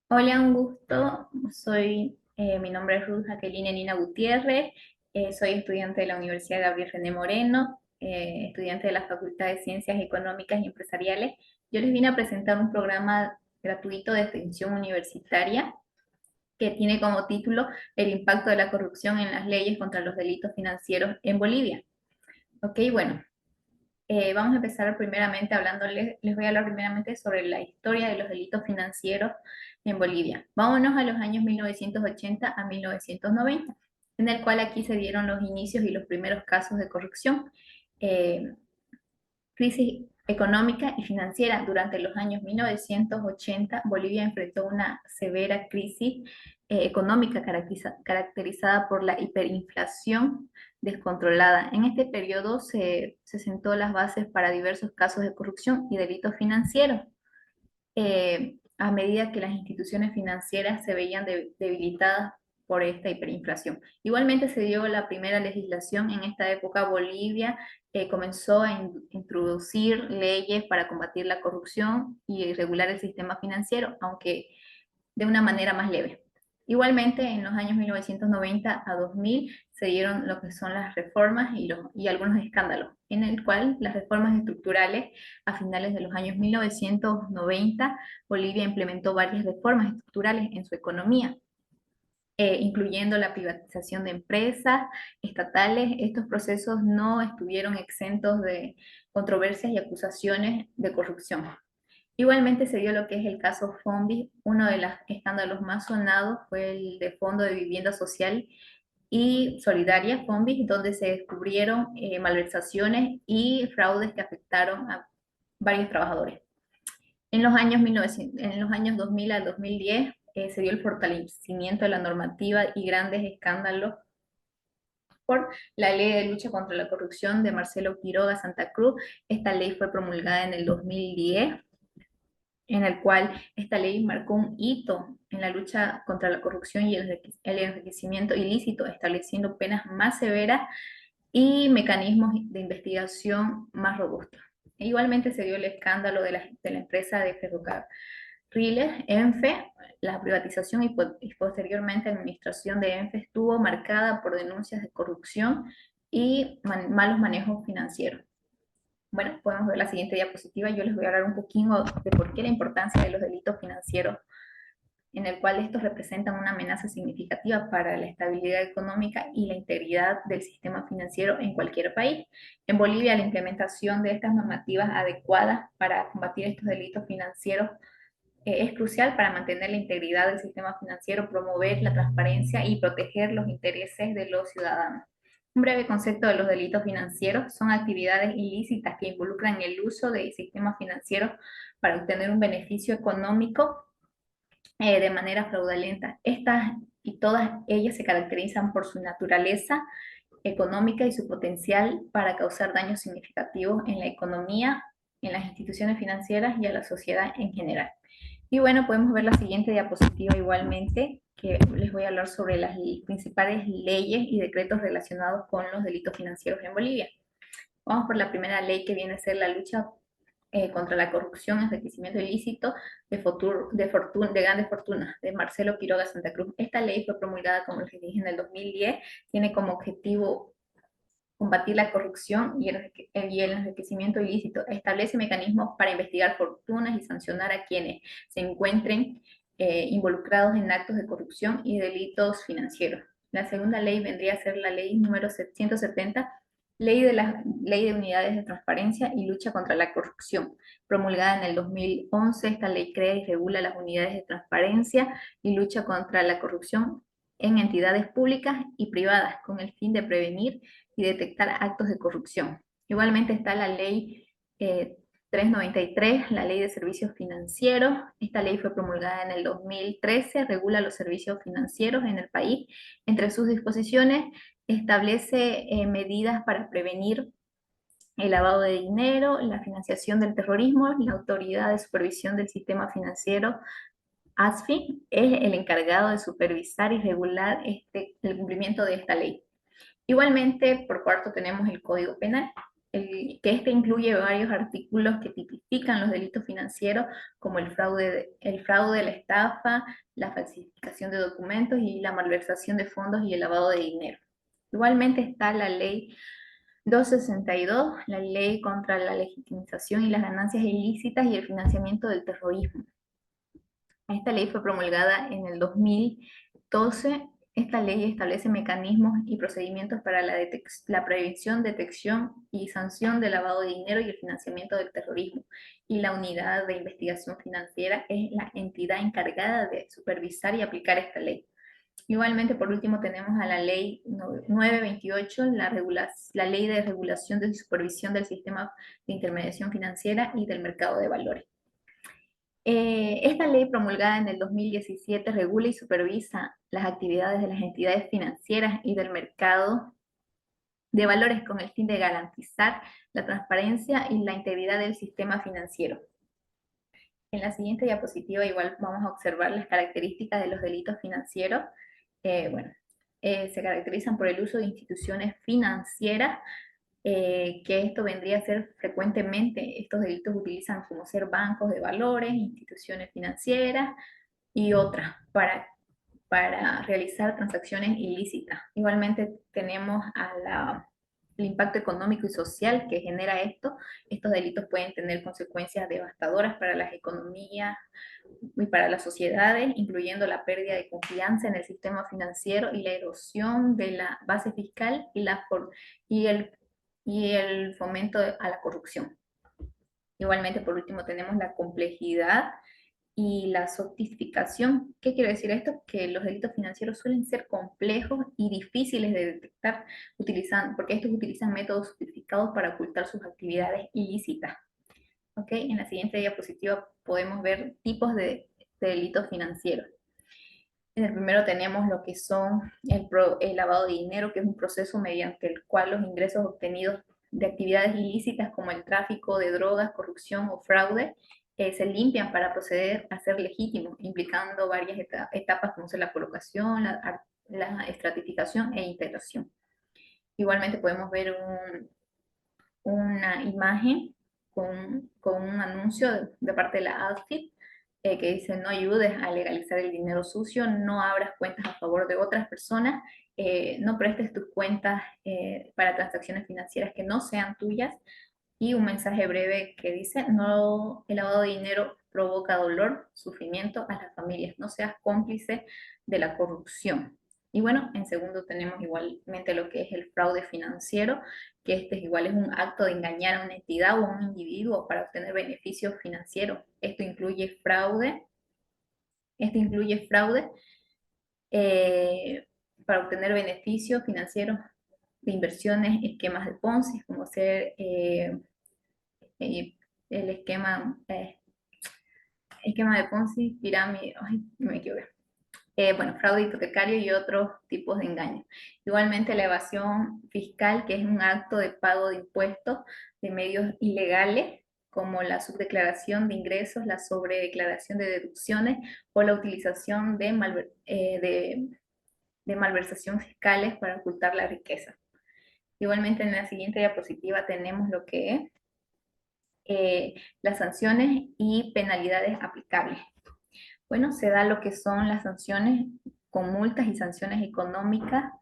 Hola, un gusto. Mi nombre es Ruth Jacqueline Nina Gutiérrez. Soy estudiante de la Universidad Gabriel René Moreno, estudiante de la Facultad de Ciencias Económicas y Empresariales. Yo les vine a presentar un programa gratuito de extensión universitaria que tiene como título El impacto de la corrupción en las leyes contra los delitos financieros en Bolivia. Ok, bueno, vamos a empezar primeramente les voy a hablar primeramente sobre la historia de los delitos financieros en Bolivia. Vámonos a los años 1980 a 1990, en el cual aquí se dieron los inicios y los primeros casos de corrupción. Eh, Crisis económica y financiera. Durante los años 1980, Bolivia enfrentó una severa crisis económica caracterizada por la hiperinflación descontrolada. En este periodo se sentó las bases para diversos casos de corrupción y delitos financieros. A medida que las instituciones financieras se veían debilitadas por esta hiperinflación. Igualmente se dio la primera legislación en esta época. Bolivia comenzó a introducir leyes para combatir la corrupción y regular el sistema financiero, aunque de una manera más leve. Igualmente, en los años 1990 a 2000 se dieron lo que son las reformas y algunos escándalos, en el cual las reformas estructurales a finales de los años 1990, Bolivia implementó varias reformas estructurales en su economía, incluyendo la privatización de empresas estatales. Estos procesos no estuvieron exentos de controversias y acusaciones de corrupción. Igualmente se dio lo que es el caso Fondi. Uno de los escándalos más sonados fue el de Fondo de Vivienda Social y Solidaria, FONVIS, donde se descubrieron malversaciones y fraudes que afectaron a varios trabajadores. En los años 2000 al 2010 se dio el fortalecimiento de la normativa y grandes escándalos por la Ley de Lucha contra la Corrupción de Marcelo Quiroga Santa Cruz. Esta ley fue promulgada en el 2010, en el cual esta ley marcó un hito en la lucha contra la corrupción y el enriquecimiento ilícito, estableciendo penas más severas y mecanismos de investigación más robustos. Igualmente se dio el escándalo de la empresa de ferrocarriles, ENFE. La privatización y posteriormente administración de ENFE estuvo marcada por denuncias de corrupción y malos manejos financieros. Bueno, podemos ver la siguiente diapositiva. Yo les voy a hablar un poquito de por qué la importancia de los delitos financieros, en el cual estos representan una amenaza significativa para la estabilidad económica y la integridad del sistema financiero en cualquier país. En Bolivia, la implementación de estas normativas adecuadas para combatir estos delitos financieros es crucial para mantener la integridad del sistema financiero, promover la transparencia y proteger los intereses de los ciudadanos. Un breve concepto de los delitos financieros: son actividades ilícitas que involucran el uso de sistemas financieros para obtener un beneficio económico de manera fraudulenta. Estas y todas ellas se caracterizan por su naturaleza económica y su potencial para causar daños significativos en la economía, en las instituciones financieras y a la sociedad en general. Y bueno, podemos ver la siguiente diapositiva igualmente, que les voy a hablar sobre las principales leyes y decretos relacionados con los delitos financieros en Bolivia. Vamos por la primera ley, que viene a ser la lucha contra la corrupción, enriquecimiento ilícito de grandes fortunas, de Marcelo Quiroga Santa Cruz. Esta ley fue promulgada, como les dije, en el 2010, tiene como objetivo combatir la corrupción y el enriquecimiento ilícito. Establece mecanismos para investigar fortunas y sancionar a quienes se encuentren involucrados en actos de corrupción y delitos financieros. La segunda ley vendría a ser la ley número 170, Ley de Unidades de Transparencia y Lucha contra la Corrupción, promulgada en el 2011. Esta ley crea y regula las unidades de transparencia y lucha contra la corrupción en entidades públicas y privadas, con el fin de prevenir y detectar actos de corrupción. Igualmente está la ley 393, la ley de servicios financieros. Esta ley fue promulgada en el 2013, regula los servicios financieros en el país. Entre sus disposiciones establece medidas para prevenir el lavado de dinero, la financiación del terrorismo. La Autoridad de Supervisión del Sistema Financiero, ASFI, es el encargado de supervisar y regular el cumplimiento de esta ley. Igualmente, por cuarto, tenemos el Código Penal. que este incluye varios artículos que tipifican los delitos financieros como el fraude, la estafa, la falsificación de documentos y la malversación de fondos y el lavado de dinero. Igualmente está la ley 262, la ley contra la legitimización y las ganancias ilícitas y el financiamiento del terrorismo. Esta ley fue promulgada en el 2012. Esta ley establece mecanismos y procedimientos para la prevención, detección y sanción del lavado de dinero y el financiamiento del terrorismo. Y la Unidad de Investigación Financiera es la entidad encargada de supervisar y aplicar esta ley. Igualmente, por último, tenemos a la ley 928, la ley de regulación de supervisión del sistema de intermediación financiera y del mercado de valores. Esta ley promulgada en el 2017 regula y supervisa las actividades de las entidades financieras y del mercado de valores con el fin de garantizar la transparencia y la integridad del sistema financiero. En la siguiente diapositiva igual vamos a observar las características de los delitos financieros. Se caracterizan por el uso de instituciones financieras, que esto vendría a ser frecuentemente, estos delitos utilizan como ser bancos de valores, instituciones financieras y otras para realizar transacciones ilícitas. Igualmente tenemos el impacto económico y social que genera esto. Estos delitos pueden tener consecuencias devastadoras para las economías y para las sociedades, incluyendo la pérdida de confianza en el sistema financiero y la erosión de la base fiscal y el fomento a la corrupción. Igualmente, por último, tenemos la complejidad y la sofisticación. ¿Qué quiere decir esto? Que los delitos financieros suelen ser complejos y difíciles de detectar, porque estos utilizan métodos sofisticados para ocultar sus actividades ilícitas. ¿Okay? En la siguiente diapositiva podemos ver tipos de delitos financieros. En el primero tenemos lo que son el lavado de dinero, que es un proceso mediante el cual los ingresos obtenidos de actividades ilícitas como el tráfico de drogas, corrupción o fraude se limpian para proceder a ser legítimos, implicando varias etapas como son la colocación, la estratificación e integración. Igualmente podemos ver una imagen con un anuncio de parte de la AFIP que dice: no ayudes a legalizar el dinero sucio, no abras cuentas a favor de otras personas, no prestes tus cuentas para transacciones financieras que no sean tuyas, y un mensaje breve que dice: no, el lavado de dinero provoca dolor, sufrimiento a las familias, no seas cómplice de la corrupción. Y bueno, en segundo tenemos igualmente lo que es el fraude financiero, que este igual es un acto de engañar a una entidad o a un individuo para obtener beneficios financieros. Esto incluye fraude para obtener beneficios financieros de inversiones, esquemas de Ponzi, como ser el esquema de Ponzi, pirámide, ay, me equivoqué. Fraude hipotecario y otros tipos de engaños. Igualmente la evasión fiscal, que es un acto de pago de impuestos de medios ilegales, como la subdeclaración de ingresos, la sobredeclaración de deducciones o la utilización de malversación fiscales para ocultar la riqueza. Igualmente en la siguiente diapositiva tenemos lo que es las sanciones y penalidades aplicables. Bueno, se da lo que son las sanciones con multas y sanciones económicas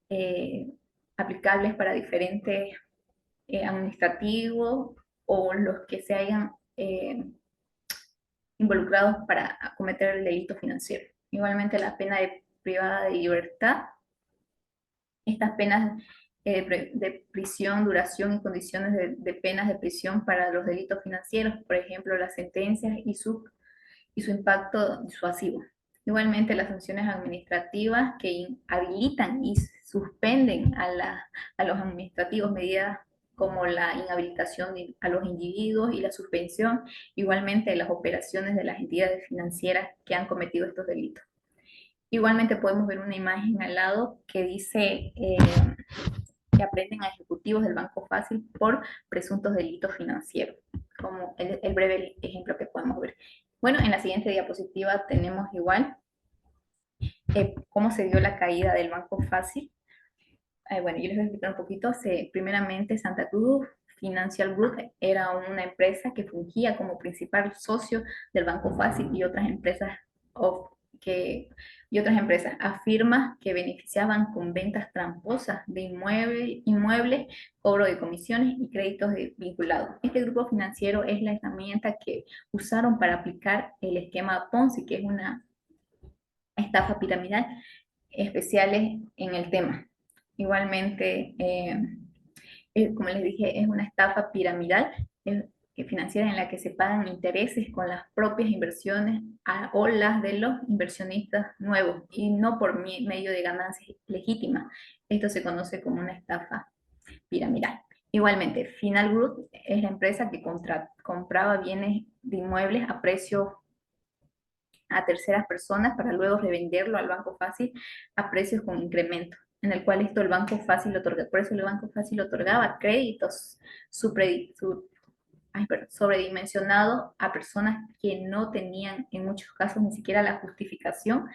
eh, aplicables para diferentes administrativos o los que se hayan involucrados para cometer el delito financiero. Igualmente la pena privada de libertad. Estas penas de prisión, duración y condiciones de penas de prisión para los delitos financieros, por ejemplo, las sentencias y su impacto disuasivo. Igualmente, las sanciones administrativas que habilitan y suspenden a los administrativos medidas como la inhabilitación a los individuos y la suspensión, igualmente de las operaciones de las entidades financieras que han cometido estos delitos. Igualmente podemos ver una imagen al lado que dice que aprenden a ejecutivos del Banco Fácil por presuntos delitos financieros, como el breve ejemplo que podemos ver. Bueno, en la siguiente diapositiva tenemos igual cómo se dio la caída del Banco Fácil. Yo les voy a explicar un poquito. Primeramente, Santa Cruz Financial Group era una empresa que fungía como principal socio del Banco Fácil y otras empresas afirma que beneficiaban con ventas tramposas de inmuebles, cobro de comisiones y créditos vinculados. Este grupo financiero es la herramienta que usaron para aplicar el esquema Ponzi, que es una estafa piramidal, especiales en el tema. Igualmente, como les dije, es una estafa piramidal financiera en la que se pagan intereses con las propias inversiones o las de los inversionistas nuevos y no por medio de ganancias legítimas. Esto se conoce como una estafa piramidal. Igualmente, Final Group es la empresa que compraba bienes de inmuebles a precio a terceras personas para luego revenderlo al Banco Fácil a precios con incremento, en el cual esto el Banco Fácil otorga, por eso el Banco Fácil otorgaba créditos sobredimensionados a personas que no tenían en muchos casos ni siquiera la justificación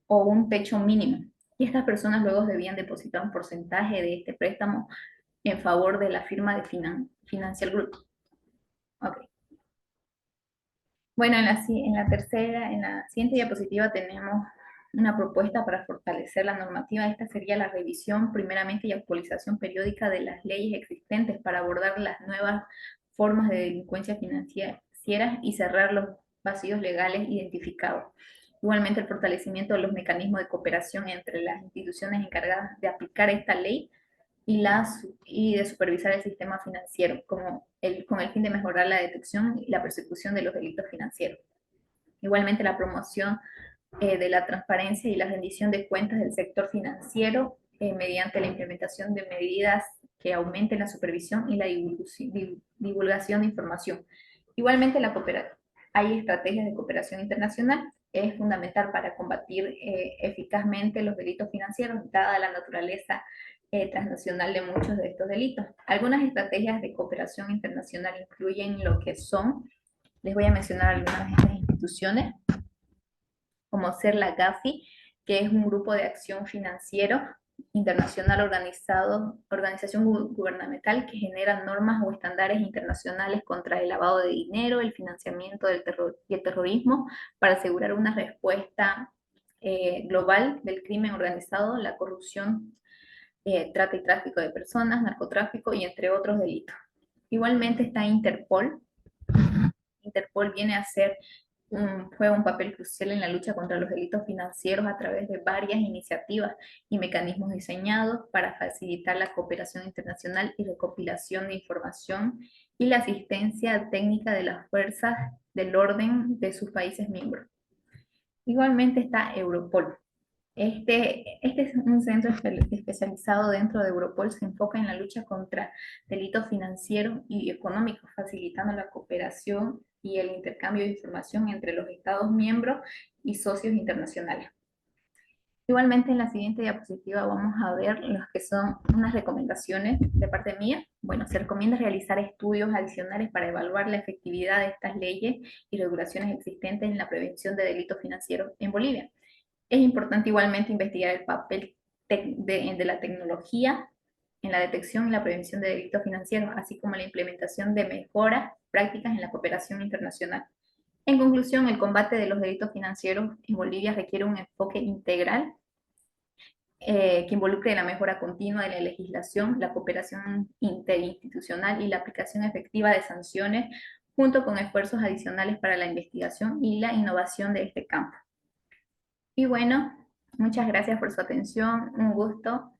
o un techo mínimo. Y estas personas luego debían depositar un porcentaje de este préstamo en favor de la firma de Financial Group. Okay. Bueno, en la siguiente diapositiva tenemos una propuesta para fortalecer la normativa. Esta sería la revisión primeramente y actualización periódica de las leyes existentes para abordar las nuevas formas de delincuencia financiera y cerrar los vacíos legales identificados. Igualmente, el fortalecimiento de los mecanismos de cooperación entre las instituciones encargadas de aplicar esta ley y de supervisar el sistema financiero con el fin de mejorar la detección y la persecución de los delitos financieros. Igualmente, la promoción de la transparencia y la rendición de cuentas del sector financiero mediante la implementación de medidas que aumenten la supervisión y la divulgación de información. Igualmente, hay estrategias de cooperación internacional. Es fundamental para combatir eficazmente los delitos financieros, dada la naturaleza transnacional de muchos de estos delitos. Algunas estrategias de cooperación internacional incluyen lo que son, les voy a mencionar algunas de estas instituciones, como ser la GAFI, que es un grupo de acción financiero internacional organización gubernamental que genera normas o estándares internacionales contra el lavado de dinero, el financiamiento del y el terrorismo, para asegurar una respuesta global del crimen organizado, la corrupción, trata y tráfico de personas, narcotráfico y entre otros delitos. Igualmente está Interpol. Interpol viene a ser juega un papel crucial en la lucha contra los delitos financieros a través de varias iniciativas y mecanismos diseñados para facilitar la cooperación internacional y recopilación de información y la asistencia técnica de las fuerzas del orden de sus países miembros. Igualmente está Europol. Este es un centro especializado dentro de Europol, se enfoca en la lucha contra delitos financieros y económicos, facilitando la cooperación y el intercambio de información entre los Estados miembros y socios internacionales. Igualmente, en la siguiente diapositiva vamos a ver los que son unas recomendaciones de parte mía. Bueno, se recomienda realizar estudios adicionales para evaluar la efectividad de estas leyes y regulaciones existentes en la prevención de delitos financieros en Bolivia. Es importante igualmente investigar el papel de la tecnología en la detección y la prevención de delitos financieros, así como la implementación de mejoras prácticas en la cooperación internacional. En conclusión, el combate de los delitos financieros en Bolivia requiere un enfoque integral que involucre la mejora continua de la legislación, la cooperación interinstitucional y la aplicación efectiva de sanciones, junto con esfuerzos adicionales para la investigación y la innovación de este campo. Y bueno, muchas gracias por su atención, un gusto.